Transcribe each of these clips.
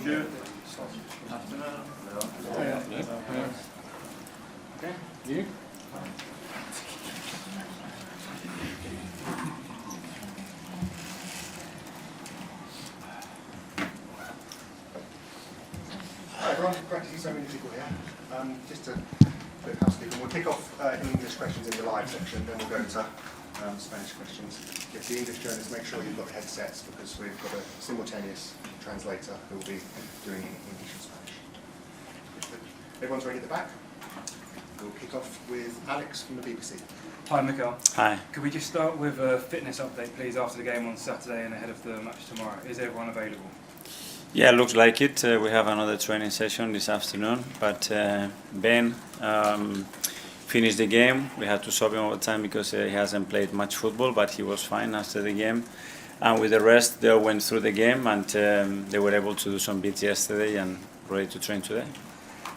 Good afternoon. Okay, you? Hi everyone, great to see so many people here. Just a bit of housekeeping. We'll kick off English questions in the live section, then we'll go to Spanish questions. If the English journalists, make sure you've got the headsets because we've got a simultaneous translator who will be doing English and Spanish. Everyone's ready at the back? We'll kick off with Alex from the BBC. Hi Mikel. Hi. Could we just start with a fitness update please after the game on Saturday and ahead of the match tomorrow? Is everyone available? Yeah, looks like it. We have another training session this afternoon, but Ben finished the game. We had to sub him all the time because he hasn't played much football, but he was fine after the game. And with the rest, they all went through the game and they were able to do some bits yesterday and ready to train today.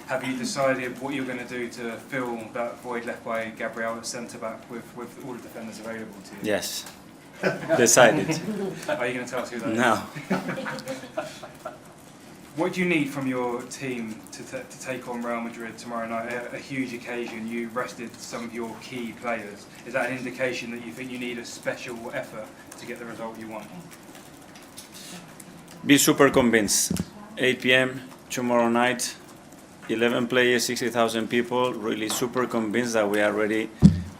Have you decided what you're going to do to fill that void left by Gabriel at centre-back with all the defenders available to you? Yes, decided. Are you going to tell us who that is? No. What do you need from your team to take on Real Madrid tomorrow night? A huge occasion. You rested some of your key players. Is that an indication that you think you need a special effort to get the result you want? Be super convinced. 8 p.m. tomorrow night, 11 players, 60,000 people, really super convinced that we are ready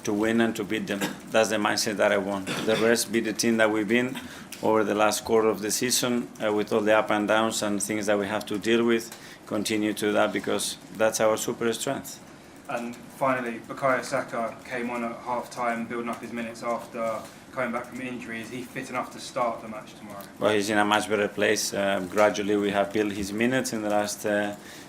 to win and to beat them. That's the mindset that I want. The rest, be the team that we've been over the last quarter of the season with all the up and downs and things that we have to deal with, continue to that because that's our super strength. And finally, Bukayo Saka came on at half-time, building up his minutes after coming back from injury. Is he fit enough to start the match tomorrow? Well, he's in a much better place. Gradually we have built his minutes in the last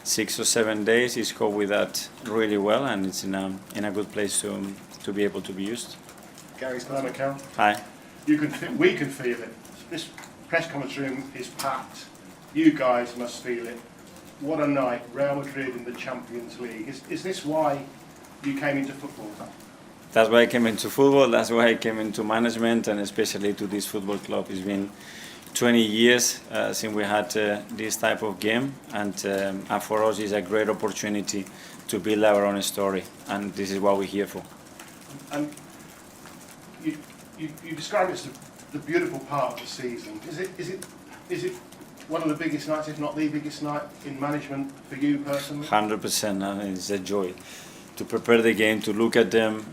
6 or 7 days. He's coped with that really well and it's in a good place to be able to be used. Gary's Hello, Mikel. Hi. We can feel it. This press conference room is packed. You guys must feel it. What a night, Real Madrid in the Champions League. Is this why you came into football? That's why I came into football, that's why I came into management and especially to this football club. It's been 20 years since we had this type of game and for us it's a great opportunity to build our own story and this is what we're here for. And you describe it as the beautiful part of the season. Is it one of the biggest nights, if not the biggest night in management for you personally? 100%, it's a joy to prepare the game, to look at them,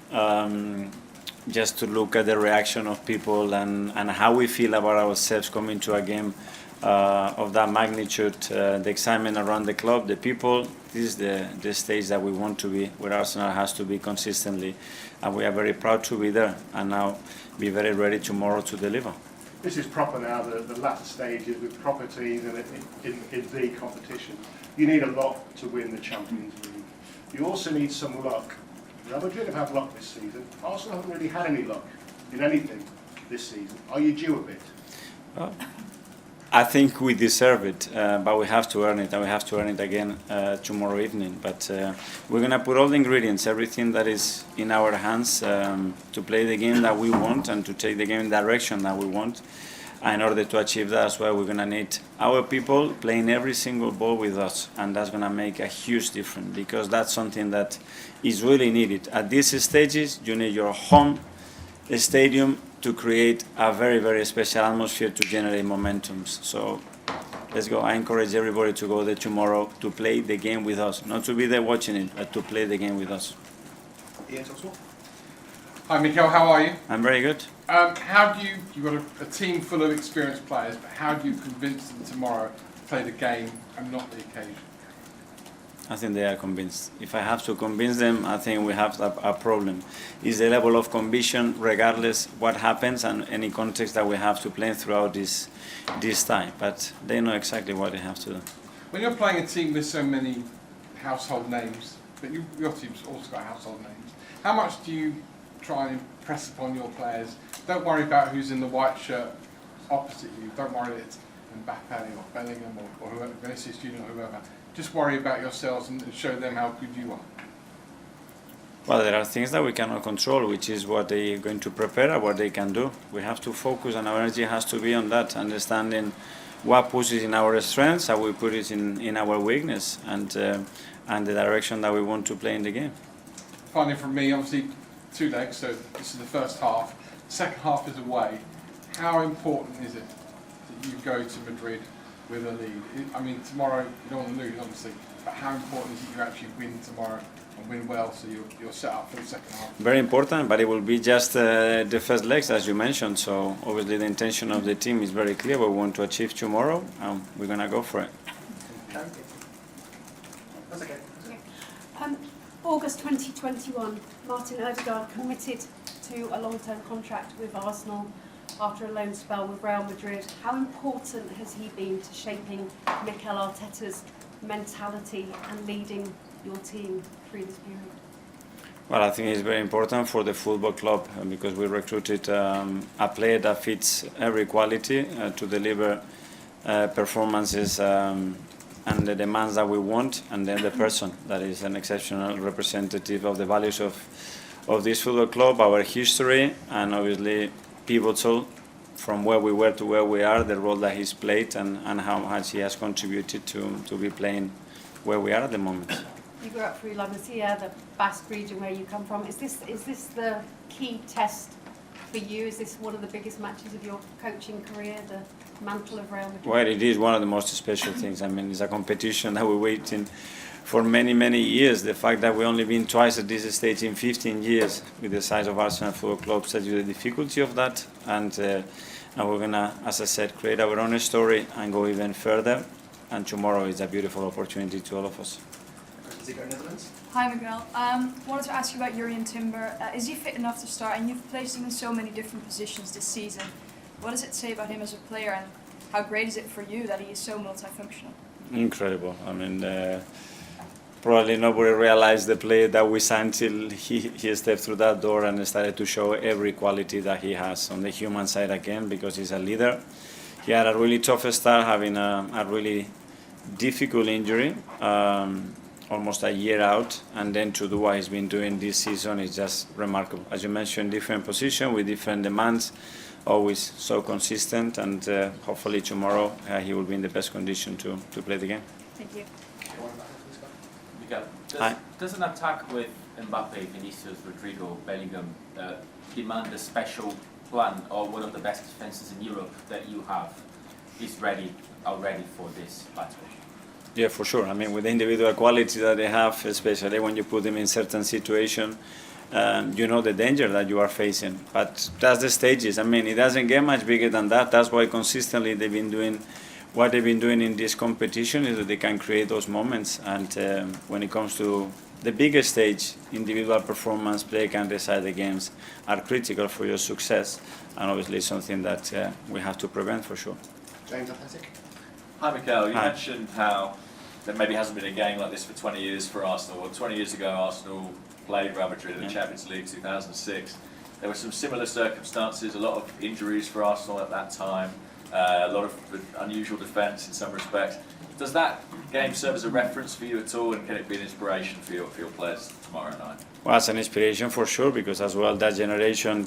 just to look at the reaction of people and how we feel about ourselves coming to a game of that magnitude, the excitement around the club, the people. This is the stage that we want to be, where Arsenal has to be consistently, and we are very proud to be there and now be very ready tomorrow to deliver. This is proper now, the latter stages with proper teams in the competition. You need a lot to win the Champions League. You also need some luck. Real Madrid have had luck this season. Arsenal haven't really had any luck in anything this season. Are you due a bit? I think we deserve it, but we have to earn it, and we have to earn it again tomorrow evening. But we're going to put all the ingredients, everything that is in our hands to play the game that we want and to take the game in the direction that we want. And in order to achieve that, that's why we're going to need our people playing every single ball with us, and that's going to make a huge difference because that's something that is really needed. At these stages, you need your home stadium to create a very, very special atmosphere to generate momentums. So let's go. I encourage everybody to go there tomorrow to play the game with us. Not to be there watching it, but to play the game with us. Ian Toxwell. Hi Mikel, how are you? I'm very good. How do you've got a team full of experienced players, but how do you convince them tomorrow to play the game and not the occasion? I think they are convinced. If I have to convince them, I think we have a problem. It's the level of conviction, regardless what happens and any context that we have to play throughout this time. But they know exactly what they have to do. When you're playing a team with so many household names, but your team's also got household names, how much do you try and impress upon your players? Don't worry about who's in the white shirt opposite you. Don't worry that it's Mbappe or Bellingham or whoever, Vinicius Junior or whoever. Just worry about yourselves and show them how good you are. Well, there are things that we cannot control, which is what they are going to prepare and what they can do. We have to focus and our energy has to be on that, understanding what pushes in our strengths, how we put it in our weakness, and the direction that we want to play in the game. Finally, from me, obviously 2 legs, so this is the first half. Second half is away. How important is it that you go to Madrid with a lead? I mean, tomorrow you don't want to lose, obviously, but how important is it you actually win tomorrow and win well, so you're set up for the second half? Very important, but it will be just the first legs, as you mentioned. So obviously the intention of the team is very clear. We want to achieve tomorrow, and we're gonna go for it. That's okay. August 2021, Martin Ødegaard committed to a long-term contract with Arsenal after a loan spell with Real Madrid. How important has he been to shaping Mikel Arteta's mentality and leading your team through this period? Well, I think it's very important for the football club because we recruited a player that fits every quality to deliver performances and the demands that we want, and then the person that is an exceptional representative of the values of this football club, our history, and obviously pivotal from where we were to where we are, the role that he's played and how much he has contributed to be playing where we are at the moment. You grew up through La Masia, the Basque region where you come from. Is this the key test for you? Is this one of the biggest matches of your coaching career, the mantle of Real Madrid? Well, it is one of the most special things. I mean, it's a competition that we're waiting for many, many years. The fact that we've only been twice at this stage in 15 years with the size of Arsenal Football Club tells you the difficulty of that. And we're going to, as I said, create our own story and go even further. And tomorrow is a beautiful opportunity to all of us. Netherlands. Hi Miguel. Wanted to ask you about Jurriën Timber. Is he fit enough to start? And you've placed him in so many different positions this season. What does it say about him as a player, and how great is it for you that he is so multifunctional? Incredible. I mean, probably nobody realized the player that we signed till he stepped through that door and started to show every quality that he has on the human side again, because he's a leader. He had a really tough start, having a really difficult injury. Almost a year out, and then to do what he's been doing this season is just remarkable. As you mentioned, different position with different demands, always so consistent, and hopefully tomorrow he will be in the best condition to play the game. Thank you. Miguel, Hi. does an attack with Mbappe, Vinicius, Rodrigo, Bellingham demand a special plan, or one of the best defences in Europe that you have is already for this battle? Yeah, for sure. I mean, with the individual quality that they have, especially when you put them in certain situations, you know the danger that you are facing. But that's the stages. I mean, it doesn't get much bigger than that. That's why consistently they've been doing what they've been doing in this competition, is that they can create those moments. And when it comes to the biggest stage, individual performance, play can decide the games, are critical for your success, and obviously something that we have to prevent for sure. James Athletic. Hi Mikel, you Hi. mentioned how there maybe hasn't been a game like this for 20 years for Arsenal. Well, 20 years ago Arsenal played Real Madrid in the Champions League 2006. There were some similar circumstances, a lot of injuries for Arsenal at that time, a lot of unusual defence in some respects. Does that game serve as a reference for you at all, and can it be an inspiration for your players tomorrow night? Well, it's an inspiration for sure, because as well that generation,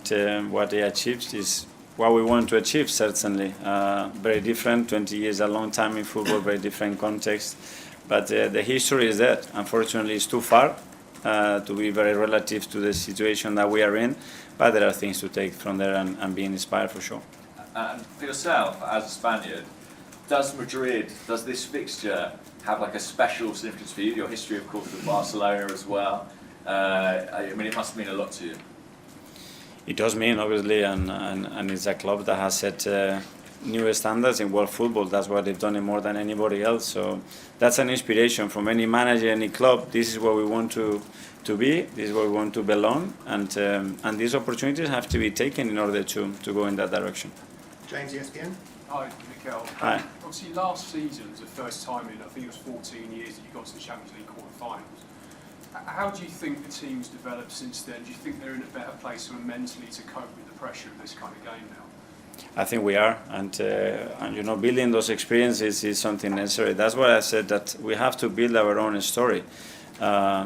what they achieved is what we want to achieve, certainly. Very different, 20 years, a long time in football, very different context. But the history is that, unfortunately, it's too far to be very relative to the situation that we are in. But there are things to take from there and be inspired for sure. And for yourself, as a Spaniard, does this fixture have like a special significance for you? Your history, of course, with Barcelona as well. I mean, it must mean a lot to you. It does mean, obviously, and it's a club that has set new standards in world football. That's why they've done it more than anybody else. So that's an inspiration from any manager, any club. This is where we want to be. This is where we want to belong. And these opportunities have to be taken in order to go in that direction. James, ESPN. Hi, Mikel. Hi. Obviously, last season was the first time in, I think it was 14 years, that you got to the Champions League quarter-finals. How do you think the team's developed since then? Do you think they're in a better place sort of mentally to cope with the pressure of this kind of game now? I think we are, and you know, building those experiences is something necessary. That's why I said that we have to build our own story,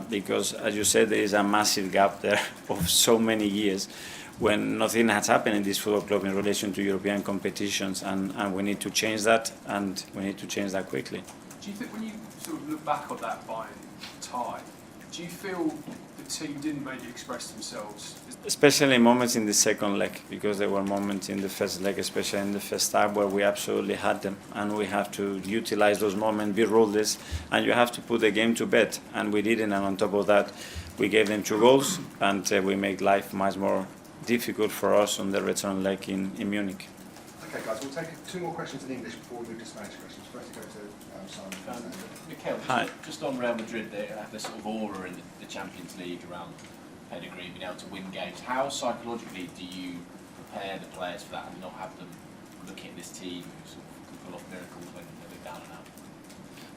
because, as you said, there is a massive gap there of so many years. when nothing has happened in this football club in relation to European competitions, and we need to change that, and we need to change that quickly. Do you think when you sort of look back on that Bayern tie, do you feel the team didn't maybe express themselves? Especially moments in the second leg, because there were moments in the first leg, especially in the first half, where we absolutely had them, and we have to utilize those moments, be ruthless, and you have to put the game to bed, and we didn't. And on top of that, we gave them 2 goals, and we make life much more difficult for us on the return leg in Munich. Okay, guys, we'll take 2 more questions in English before we move to Spanish questions. First, go to Simon. Mikel, Hi. just on Real Madrid, they have this sort of aura in the Champions League around pedigree, being able to win games. How psychologically do you prepare the players for that and not have them looking at this team who sort of can pull off miracles when they're down and out?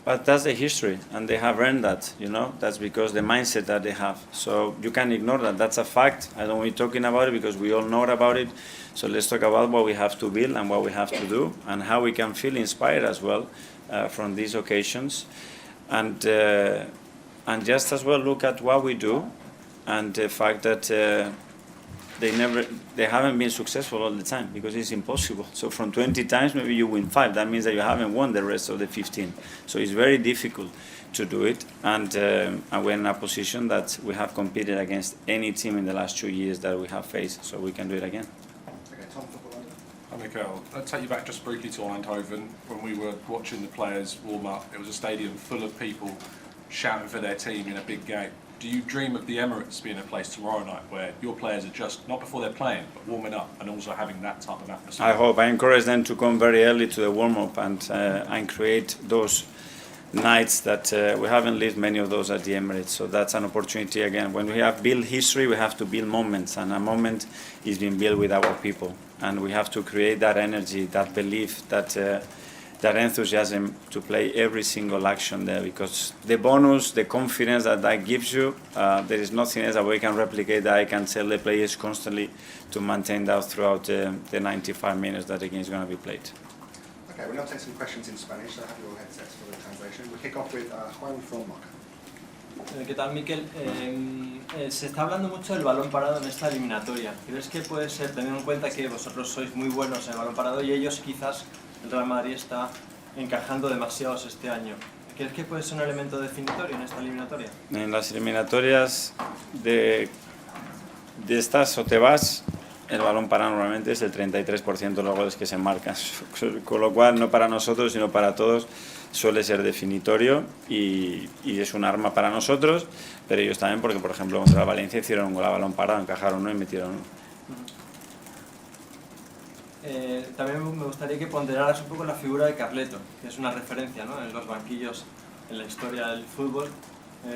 But that's the history, and they have earned that, you know. That's because the mindset that they have. So you can't ignore that. That's a fact. I don't want to be talking about it because we all know about it. So let's talk about what we have to build and what we have to do, and how we can feel inspired as well from these occasions, and just as well look at what we do, and the fact that they haven't been successful all the time, because it's impossible. So from 20 times, maybe you win 5. That means that you haven't won the rest of the 15. So it's very difficult to do it, and we're in a position that we have competed against any team in the last 2 years that we have faced, so we can do it again. Okay, Tom, Football London. Hi Mikel, I'll take you back just briefly to Eindhoven. When we were watching the players warm up, it was a stadium full of people shouting for their team in a big game. Do you dream of the Emirates being a place tomorrow night where your players are just, not before they're playing, but warming up and also having that type of atmosphere? I hope. I encourage them to come very early to the warm-up and create those nights that we haven't lived many of those at the Emirates. So that's an opportunity again. When we have built history, we have to build moments, and a moment is being built with our people. And we have to create that energy, that belief, that enthusiasm to play every single action there, because the bonus, the confidence that gives you, there is nothing else that we can replicate, that I can tell the players constantly to maintain that throughout the 95 minutes that the game is going to be played. Okay, we'll now take some questions in Spanish, so have your headsets for the translation. We'll kick off with Juan from Moca. ¿Qué tal, Mikel? Se está hablando mucho del balón parado en esta eliminatoria. ¿Crees que puede ser, teniendo en cuenta que vosotros sois muy buenos en el balón parado y ellos quizás el Real Madrid está encajando demasiados este año? ¿Crees que puede ser un elemento definitorio en esta eliminatoria? En las eliminatorias de estas o te vas, el balón parado normalmente es el 33% de los goles que se marcan, con lo cual no para nosotros sino para todos suele ser definitorio y es un arma para nosotros, pero ellos también, porque por ejemplo contra Valencia hicieron un gol a balón parado, encajaron uno y metieron uno. También me gustaría que ponderaras un poco la figura de Carleto, que es una referencia, ¿no?, en los banquillos en la historia del fútbol.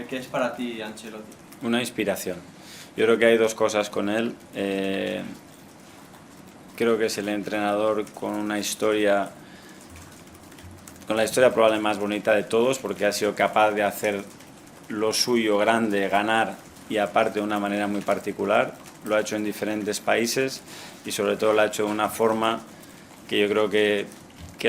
¿Qué es para ti Ancelotti? Una inspiración. Yo creo que hay dos cosas con él. Creo que es el entrenador con la historia probablemente más bonita de todos, porque ha sido capaz de hacer lo suyo grande, ganar, y aparte de una manera muy particular. Lo ha hecho en diferentes países y sobre todo lo ha hecho de una forma que yo creo que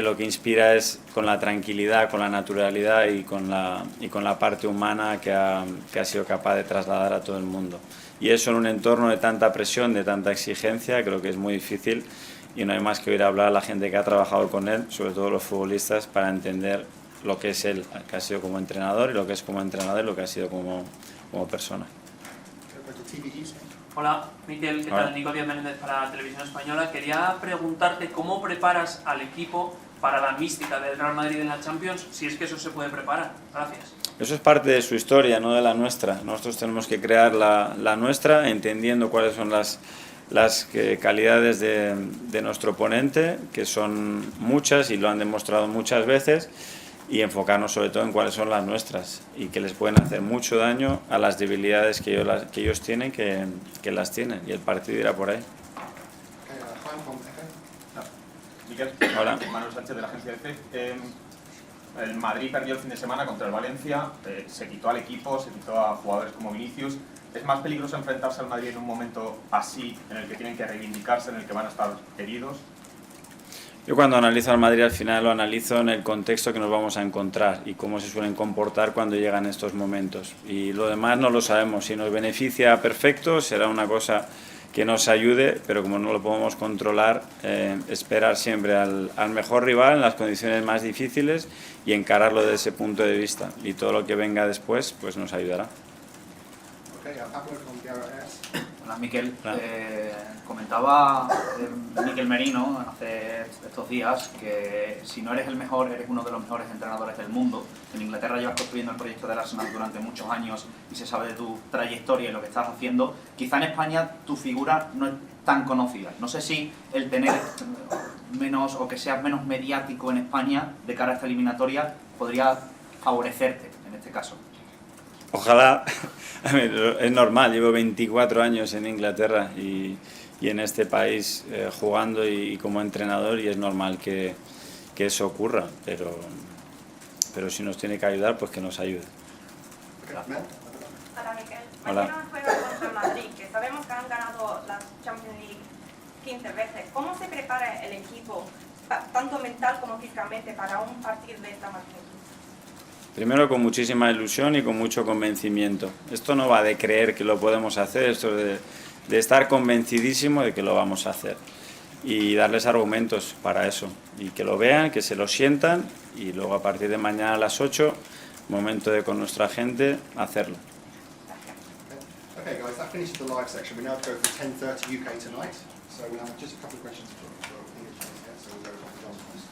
lo que inspira es con la tranquilidad, con la naturalidad y con la parte humana que ha sido capaz de trasladar a todo el mundo. Y eso en un entorno de tanta presión, de tanta exigencia, creo que es muy difícil, y no hay más que oír hablar a la gente que ha trabajado con él, sobre todo los futbolistas, para entender lo que es él, que ha sido como entrenador, y lo que es como entrenador y lo que ha sido como persona. Hola, Mikel, ¿qué tal? Nico Díaz Menéndez para Televisión Española. Quería preguntarte cómo preparas al equipo para la mística del Real Madrid en la Champions, si es que eso se puede preparar. Gracias. Eso es parte de su historia, no de la nuestra. Nosotros tenemos que crear la nuestra, entendiendo cuáles son las calidades de nuestro oponente, que son muchas y lo han demostrado muchas veces, y enfocarnos sobre todo en cuáles son las nuestras y que les pueden hacer mucho daño a las debilidades que ellos tienen, que las tienen, y el partido irá por ahí. Mikel, hola. Manuel Sánchez de la agencia EFE. El Madrid perdió el fin de semana contra el Valencia, se quitó al equipo, se quitó a jugadores como Vinicius. ¿Es más peligroso enfrentarse al Madrid en un momento así, en el que tienen que reivindicarse, en el que van a estar heridos? Yo cuando analizo al Madrid al final lo analizo en el contexto que nos vamos a encontrar y cómo se suelen comportar cuando llegan estos momentos. Y lo demás no lo sabemos. Si nos beneficia, perfecto, será una cosa que nos ayude, pero como no lo podemos controlar, esperar siempre al mejor rival en las condiciones más difíciles y encararlo desde ese punto de vista. Y todo lo que venga después pues nos ayudará. Hola Mikel, comentaba Mikel Merino hace estos días que si no eres el mejor, eres uno de los mejores entrenadores del mundo. En Inglaterra llevas construyendo el proyecto del Arsenal durante muchos años y se sabe de tu trayectoria y lo que estás haciendo. Quizá en España tu figura no es tan conocida. No sé si el tener menos o que seas menos mediático en España de cara a esta eliminatoria podría favorecerte en este caso. Ojalá, a ver, es normal, llevo 24 años en Inglaterra y en este país jugando y como entrenador y es normal que eso ocurra, pero si nos tiene que ayudar, pues que nos ayude. Hola Mikel, Hola. mañana juegan contra el Madrid, que sabemos que han ganado la Champions League 15 veces. ¿Cómo se prepara el equipo, tanto mental como físicamente, para un partido de esta magnitud? Primero con muchísima ilusión y con mucho convencimiento. Esto no va de creer que lo podemos hacer, esto de estar convencidísimo de que lo vamos a hacer. Y darles argumentos para eso. Y que lo vean, que se lo sientan y luego a partir de mañana a las 8, momento de con nuestra gente, hacerlo. Okay guys, that finishes the live section. We now go for 10:30 UK tonight. So we have just a couple of questions for English players here. So we'll go to John first.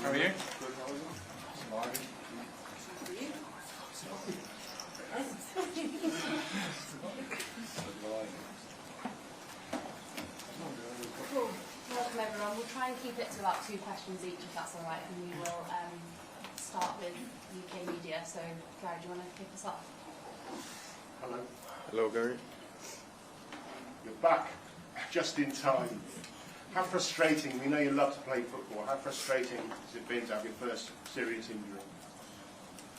How are you? Welcome everyone. We'll try and keep it to about 2 questions each, if that's all right, and we will start with UK media. So, Gary, do you want to kick us off? Hello. Hello, Gary. You're back, just in time. How frustrating, we know you love to play football, how frustrating has it been to have your first serious injury?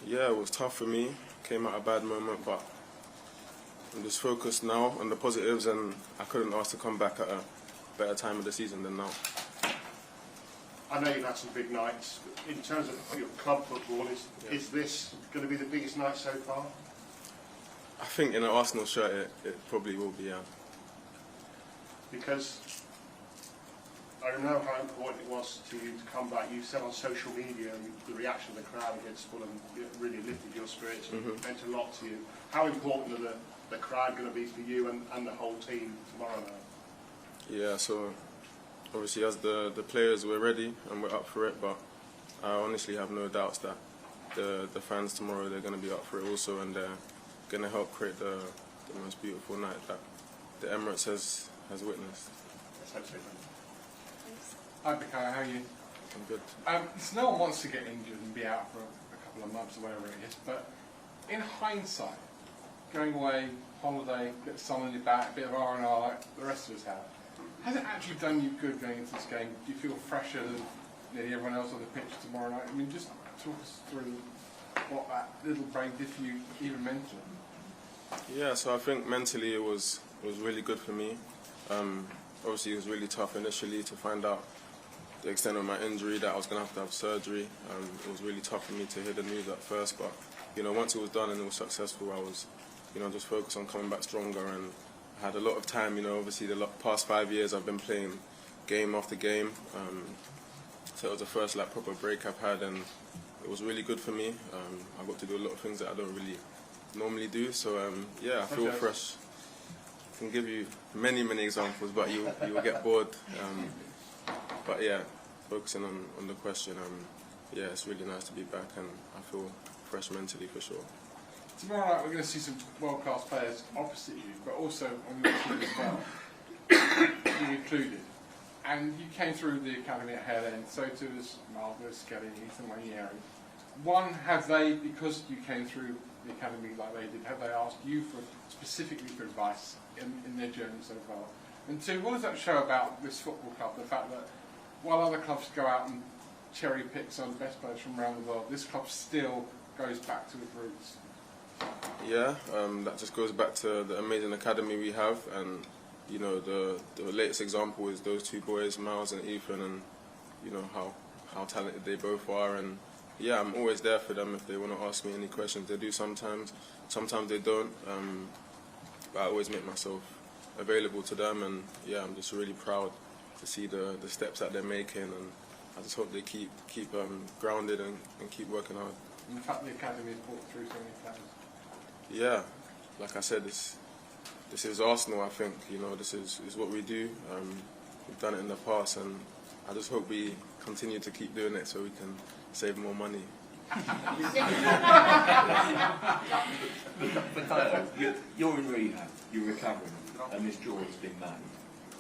Yeah, it was tough for me. Came at a bad moment, but I'm just focused now on the positives, and I couldn't ask to come back at a better time of the season than now. I know you've had some big nights. In terms of your club football, is this going to be the biggest night so far? I think in an Arsenal shirt it probably will be, yeah. Because I know how important it was to you to come back. You said on social media the reaction of the crowd against Fulham really lifted your spirits and meant a lot to you. How important are the crowd going to be for you and the whole team tomorrow night? Yeah, so obviously as the players we're ready and we're up for it, but I honestly have no doubts that the fans tomorrow, they're going to be up for it also, and they're going to help create the most beautiful night that the Emirates has witnessed. Hi Bukayo, how are you? I'm good. So no one wants to get injured and be out for a couple of months or whatever it is, but in hindsight, going away, holiday, get the sun on your back, a bit of R&R like the rest of us have, has it actually done you good going into this game? Do you feel fresher than nearly everyone else on the pitch tomorrow night? I mean, just talk us through what that little break did for you, even mentally. Yeah, so I think mentally it was really good for me. Obviously it was really tough initially to find out the extent of my injury, that I was going to have surgery. It was really tough for me to hear the news at first, but once it was done and it was successful, I was just focused on coming back stronger, and I had a lot of time. Obviously the past 5 years I've been playing game after game, so it was the first proper break I've had, and it was really good for me. I got to do a lot of things that I don't really normally do, so yeah, I feel fresh. I can give you many examples, but you will get bored. But yeah, focusing on the question, yeah, it's really nice to be back, and I feel fresh mentally for sure. Tomorrow night we're going to see some world-class players opposite you, but also on your team as well, you included. And you came through the academy at Hale End, so too as Marvellous, Skelly, Ethan Wanieri. One, have they, because you came through the academy like they did, have they asked you specifically for advice in their journey so far? And two, what does that show about this football club, the fact that while other clubs go out and cherry pick some of the best players from around the world, this club still goes back to its roots? Yeah, that just goes back to the amazing academy we have, and the latest example is those two boys, Miles and Ethan, and how talented they both are, and yeah, I'm always there for them if they want to ask me any questions. They do sometimes they don't. But I always make myself available to them, and yeah, I'm just really proud to see the steps that they're making, and I just hope they keep grounded and keep working hard. And the fact the academy has brought through so many players. Yeah, like I said, this is Arsenal. I think this is what we do. We've done it in the past, and I just hope we continue to keep doing it so we can save more money. Bukayo, you're in rehab, you're recovering, and this draw has been made.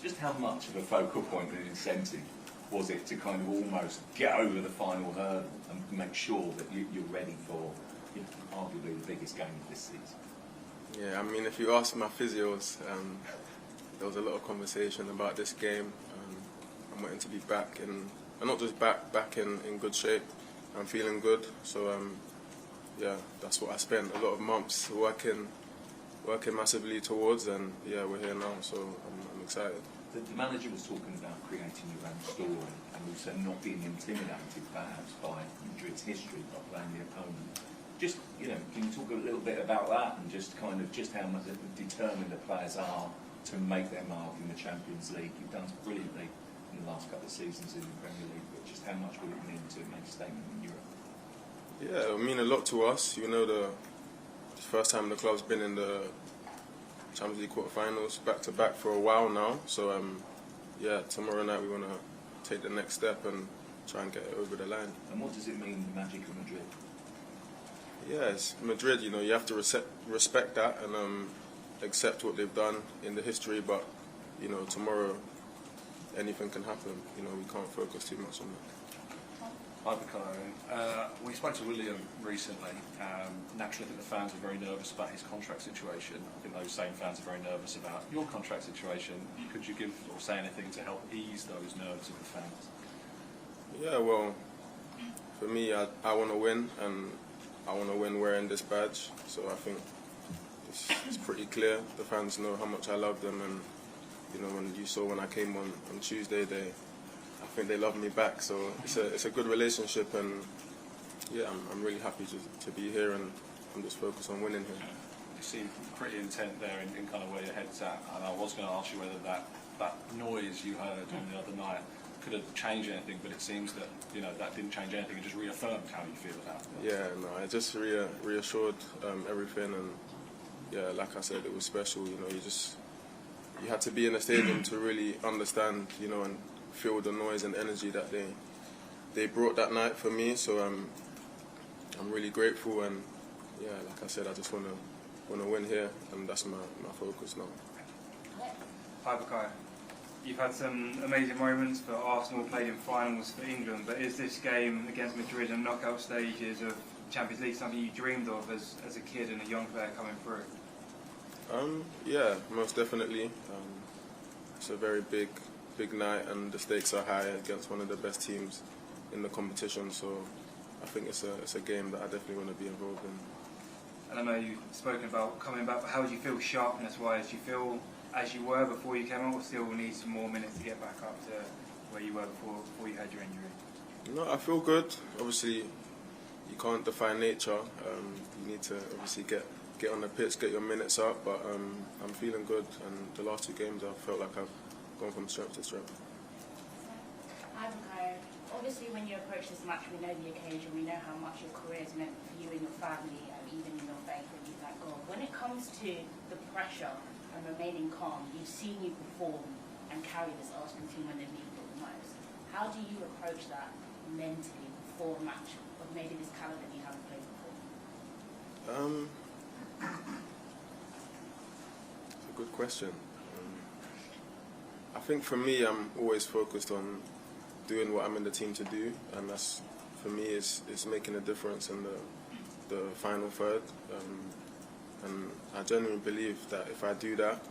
Just how much of a focal point and incentive was it to kind of almost get over the final hurdle and make sure that you're ready for arguably the biggest game of this season? Yeah, I mean, if you ask my physios, there was a lot of conversation about this game. I'm wanting to be back and not just back in good shape. I'm feeling good, so yeah, that's what I spent a lot of months working massively towards, and yeah, we're here now, so I'm excited. The manager was talking about creating your own story and also not being intimidated perhaps by Madrid's history by playing the opponent. Just, can you talk a little bit about that and just how much determined the players are to make their mark in the Champions League? You've done brilliantly in the last couple of seasons in the Premier League, but just how much will it mean to make a statement in Europe? Yeah, it'll mean a lot to us. The first time the club's been in the Champions League quarterfinals back-to-back for a while now. So yeah, tomorrow night we want to take the next step and try and get it over the line. And what does it mean, the magic of Madrid? Yeah, it's Madrid. You have to respect that and accept what they've done in the history. But tomorrow anything can happen. We can't focus too much on that. Hi, Bukayo. We spoke to William recently. Naturally, I think the fans are very nervous about his contract situation. I think those same fans are very nervous about your contract situation. Could you give or say anything to help ease those nerves of the fans? Yeah, well, for me, I want to win, and I want to win wearing this badge. So I think it's pretty clear. The fans know how much I love them, and when you saw when I came on Tuesday, I think they love me back. So it's a good relationship, and yeah, I'm really happy to be here, and I'm just focused on winning here. You seem pretty intent there in kind of where your head's at, and I was going to ask you whether that noise you heard on the other night could have changed anything, but it seems that that didn't change anything. It just reaffirmed how you feel about it. Yeah, no, it just reassured everything, and yeah, like I said, it was special. You had to be in the stadium to really understand, and feel the noise and energy that they brought that night for me. So I'm really grateful, and yeah, like I said, I just want to win here, and that's my focus now. Hi, Bukayo. You've had some amazing moments for Arsenal, played in finals for England, but is this game against Madrid and knockout stages of Champions League something you dreamed of as a kid and a young player coming through? Yeah, most definitely. It's a very big night, and the stakes are high against one of the best teams in the competition. So I think it's a game that I definitely want to be involved in. And I know you've spoken about coming back, but how do you feel sharpness-wise? Do you feel as you were before you came on, or still need some more minutes to get back up to where you were before you had your injury? No, I feel good. Obviously, you can't define nature. You need to obviously get on the pitch, get your minutes up, but I'm feeling good, and the last 2 games I felt like I've gone from strength to strength. Hi, Bukayo. Obviously, when you approach this match, we know the occasion, we know how much your career has meant for you and your family, and even in your faith when you thank God. When it comes to the pressure and remaining calm, you've seen you perform and carry this Arsenal team when they need it the most. How do you approach that mentally before a match of maybe this caliber that you haven't played before? It's a good question. I think for me, I'm always focused on doing what I'm in the team to do, and that's, for me, is making a difference in the final third. And I genuinely believe that if I do that,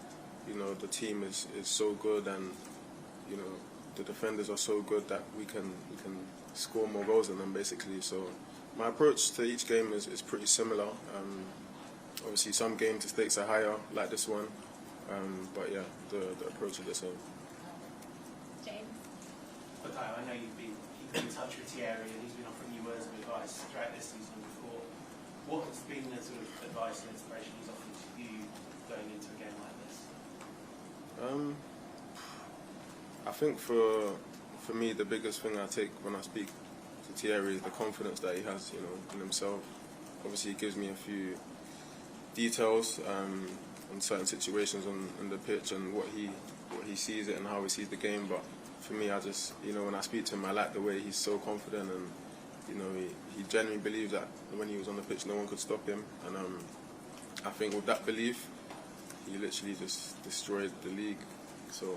the team is so good, and the defenders are so good that we can score more goals than them, basically. So my approach to each game is pretty similar. Obviously, some games the stakes are higher, like this one, but yeah, the approach is the same. James? Bukayo, I know you've been in touch with Thierry and he's been offering you words of advice throughout this season and before. What has been the sort of advice and inspiration he's offered to you going into a game like this? I think for me, the biggest thing I take when I speak to Thierry is the confidence that he has, in himself. Obviously, he gives me a few details on certain situations on the pitch and what he sees it and how he sees the game. But for me, I just, when I speak to him, I like the way he's so confident and, he genuinely believes that when he was on the pitch, no one could stop him. And I think with that belief, he literally just destroyed the league. So,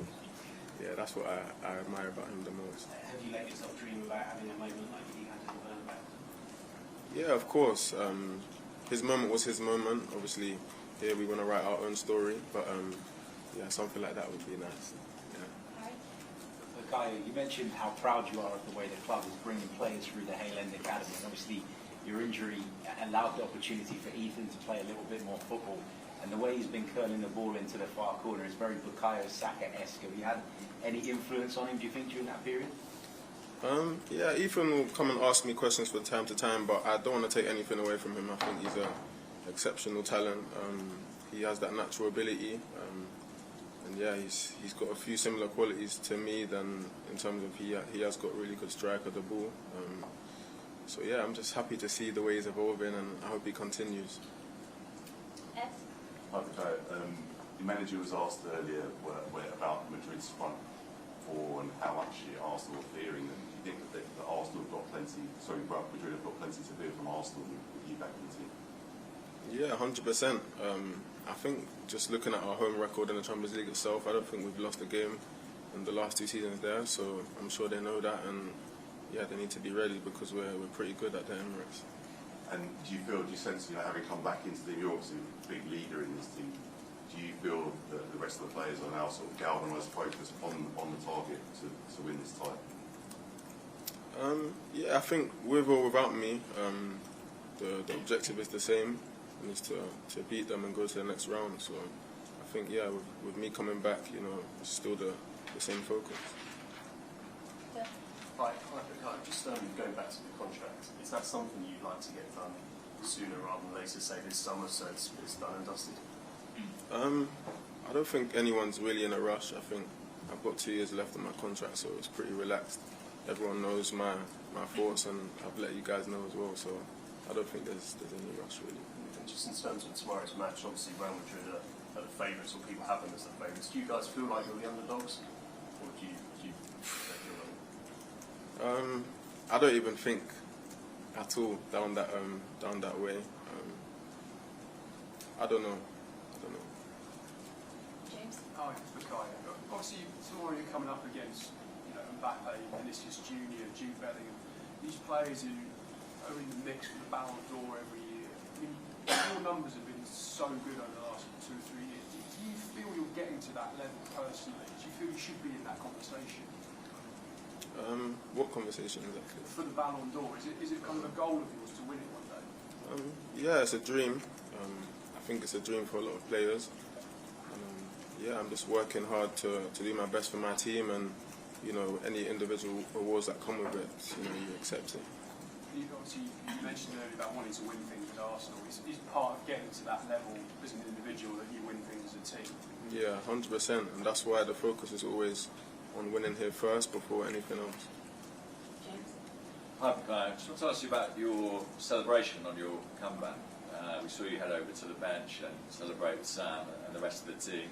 yeah, that's what I admire about him the most. Have you let yourself dream about having a moment like he had in the Bernabeu? Yeah, of course. His moment was his moment. Obviously, here we want to write our own story, but yeah, something like that would be nice. Yeah. Bukayo, you mentioned how proud you are of the way the club is bringing players through the Hayland Academy, and obviously your injury allowed the opportunity for Ethan to play a little bit more football. And the way he's been curling the ball into the far corner is very Bukayo Saka-esque. Have you had any influence on him, do you think, during that period? Yeah, Ethan will come and ask me questions from time to time, but I don't want to take anything away from him. I think he's an exceptional talent. He has that natural ability, and yeah, he's got a few similar qualities to me than in terms of he has got really good strike of the ball. So yeah, I'm just happy to see the way he's evolving, and I hope he continues. Hi, Bukayo. The manager was asked earlier about Madrid's front four and how much Arsenal are fearing them. Do you think that Arsenal have got Madrid have got plenty to fear from Arsenal with you back in the team? Yeah, 100%. I think just looking at our home record in the Champions League itself, I don't think we've lost a game in the last 2 seasons there, so I'm sure they know that, and yeah, they need to be ready because we're pretty good at the Emirates. And do you sense, having come back into the team, you're obviously a big leader in this team, do you feel that the rest of the players are now sort of galvanised, focused on the target to win this title? Yeah, I think with or without me, the objective is the same, and it's to beat them and go to the next round. So I think, yeah, with me coming back, it's still the same focus. Hi, Bukayo. Just going back to the contract, is that something you'd like to get done sooner rather than later, say this summer, so it's done and dusted? I don't think anyone's really in a rush. I think I've got 2 years left on my contract, so it's pretty relaxed. Everyone knows my thoughts, and I've let you guys know as well, so I don't think there's any rush really. And just in terms of tomorrow's match, obviously Real Madrid are the favourites, or people have them as the favourites. Do you guys feel like you're the underdogs, or do you I don't even think at all down that way. I don't know. James? Hi, Bukayo. Obviously, tomorrow you're coming up against Mbappe, Vinicius Junior, Jude Bellingham. These players who are in the mix for the Ballon d'Or every year. I mean, your numbers have been so good over the last 2 or 3 years. Do you feel you're getting to that level personally? Do you feel you should be in that conversation? What conversation exactly? For the Ballon d'Or, is it kind of a goal of yours to win it one day? Yeah, it's a dream. I think it's a dream for a lot of players. Yeah, I'm just working hard to do my best for my team, and any individual awards that come with it, you accept it. Obviously, you mentioned earlier about wanting to win things with Arsenal. Is part of getting to that level as an individual that you win things as a team? Yeah, 100%, and that's why the focus is always on winning here first before anything else. Hi, Bukayo. I just want to ask you about your celebration on your comeback. We saw you head over to the bench and celebrate with Sam and the rest of the team.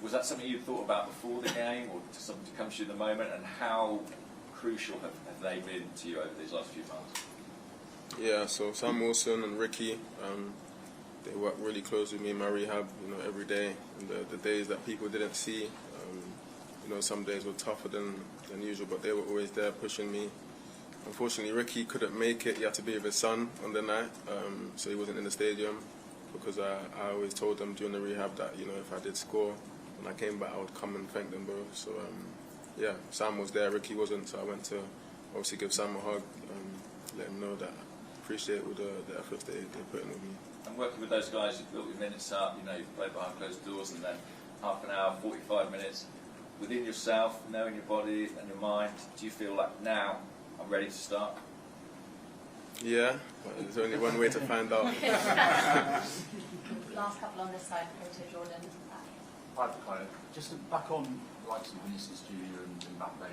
Was that something you thought about before the game, or something to come to you in the moment? And how crucial have they been to you over these last few months? Yeah, so Sam Wilson and Ricky, they work really close with me in my rehab, every day. And the days that people didn't see, some days were tougher than usual, but they were always there pushing me. Unfortunately, Ricky couldn't make it. He had to be with his son on the night, so he wasn't in the stadium, because I always told them during the rehab that, if I did score, when I came back, I would come and thank them both. So, yeah, Sam was there, Ricky wasn't, so I went to obviously give Sam a hug, let him know that I appreciate all the efforts they put in with me. And working with those guys, you've built your minutes up, you've played behind closed doors, and then half an hour, 45 minutes. within yourself, knowing your body and your mind, do you feel like now I'm ready to start? Yeah, but there's only one way to find out. Last couple on this side, go to Jordan. Hi, Bukayo. Just back on the likes of Vinicius Junior and Mbappe,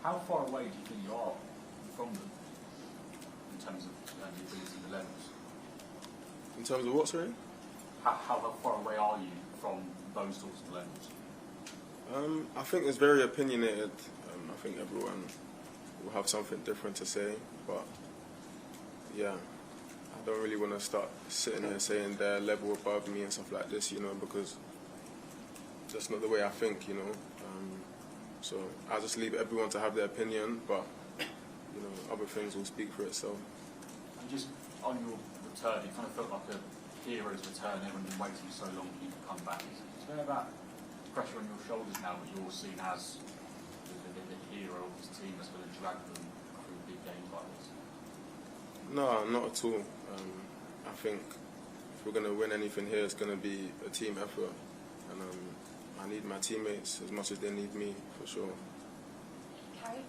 how far away do you think you are from them in terms of the ability and the levels? In terms of what, sorry? How far away are you from those sorts of levels? I think it's very opinionated. I think everyone will have something different to say, but yeah, I don't really want to start sitting here saying they're a level above me and stuff like this, you know, because that's not the way I think, you know. So I'll just leave everyone to have their opinion, but you know, other things will speak for itself. And just on your return, it kind of felt like a hero's return. Everyone's been waiting so long for you to come back. Is there that pressure on your shoulders now that you're seen as the hero of this team that's going to drag them through big games like this? No, not at all. I think if we're going to win anything here, it's going to be a team effort, and I need my teammates as much as they need me, for sure. Carrie?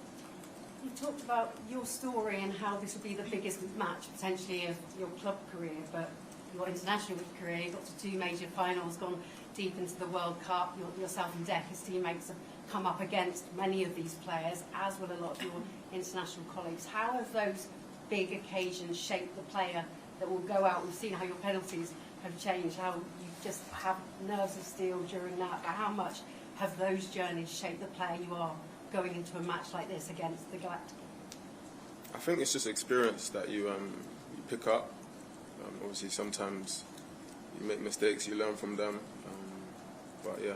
You talked about your story and how this will be the biggest match potentially of your club career, but your international career, you got to 2 major finals, gone deep into the World Cup. Yourself and Decker's teammates have come up against many of these players, as will a lot of your international colleagues. How have those big occasions shaped the player that will go out? We've seen how your penalties have changed, how you just have nerves of steel during that, but how much have those journeys shaped the player you are going into a match like this against the Galactic? I think it's just experience that you pick up. Obviously, sometimes you make mistakes, you learn from them. But yeah,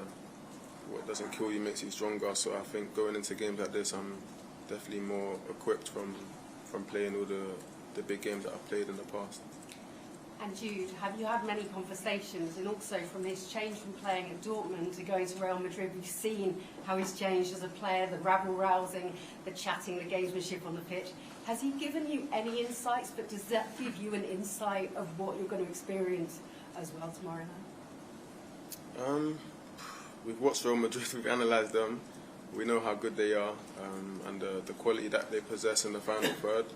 what doesn't kill you makes you stronger. So I think going into games like this, I'm definitely more equipped from playing all the big games that I've played in the past. And Jude, have you had many conversations, and also from his change from playing at Dortmund to going to Real Madrid, we've seen how he's changed as a player, the rabble-rousing, the chatting, the gamesmanship on the pitch. Has he given you any insights, but does that give you an insight of what you're going to experience as well tomorrow night? We've watched Real Madrid, we've analysed them, we know how good they are, and the quality that they possess in the final third.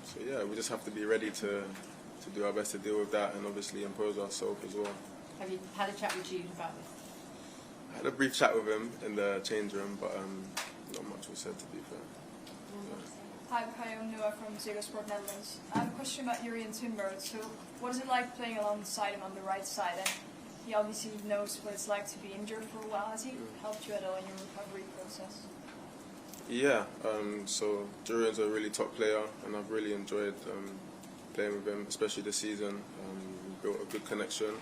So yeah, we just have to be ready to do our best to deal with that, and obviously impose ourselves as well. Have you had a chat with Jude about this? I had a brief chat with him in the change room, but not much was said, to be fair. Hi, Bukayo, I'm Noah from Ziggo Sport Netherlands. I have a question about Jurriën Timber. So, what is it like playing alongside him on the right side? And he obviously knows what it's like to be injured for a while. Has he helped you at all in your recovery process? Yeah, so Jurriën's a really top player, and I've really enjoyed playing with him, especially this season. We built a good connection,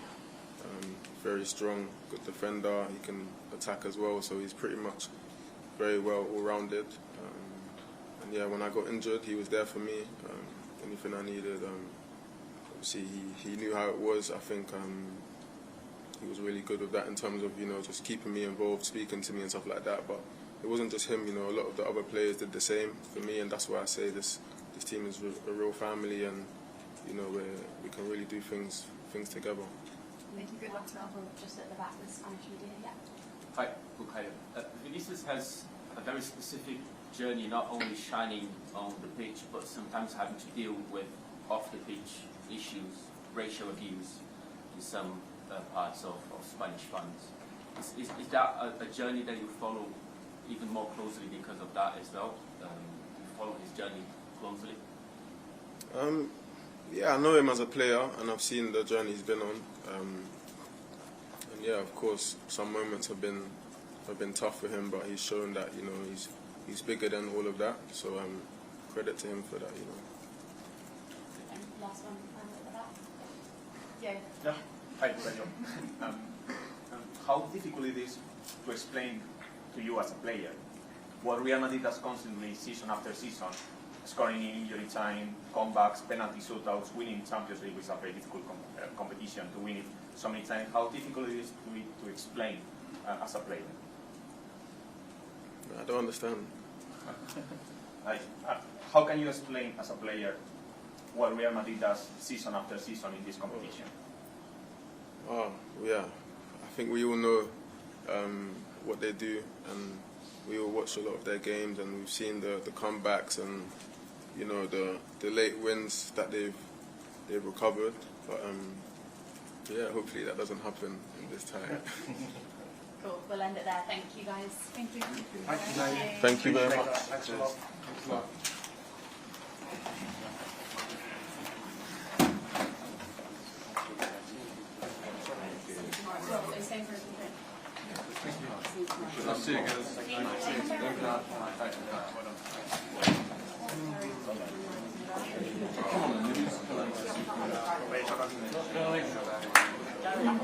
very strong, good defender, he can attack as well, so he's pretty much very well all-rounded. And yeah, when I got injured, he was there for me, anything I needed. Obviously, he knew how it was. I think he was really good with that in terms of, you know, just keeping me involved, speaking to me and stuff like that. But it wasn't just him, you know, a lot of the other players did the same for me, and that's why I say this team is a real family, and you know, we can really do things together. Thank you. Good luck to just at the back with Spanish media. Yeah. Hi, Bukayo. Vinicius has a very specific journey, not only shining on the pitch, but sometimes having to deal with off-the-pitch issues, racial abuse in some parts of Spanish fans. Is that a journey that you follow even more closely because of that as well? You follow his journey closely? Yeah, I know him as a player, and I've seen the journey he's been on. And yeah, of course, some moments have been tough for him, but he's shown that, you know, he's bigger than all of that. So credit to him for that, you know. And last one at the back. Yeah. Yeah. Hi, Bukayo. How difficult it is to explain to you as a player what Real Madrid does constantly, season after season, scoring in injury time, comebacks, penalty shootouts, winning Champions League, which is a very difficult competition to win it so many times. How difficult it is to explain as a player? I don't understand. How can you explain as a player what Real Madrid does season after season in this competition? Oh, yeah. I think we all know what they do, and we all watch a lot of their games, and we've seen the comebacks and the late wins that they've recovered. But yeah, hopefully that doesn't happen in this time. Cool. We'll end it there. Thank you, guys. Thank you. Thank you very much. Thanks a lot. Thanks a lot. I'll see you guys. Come on,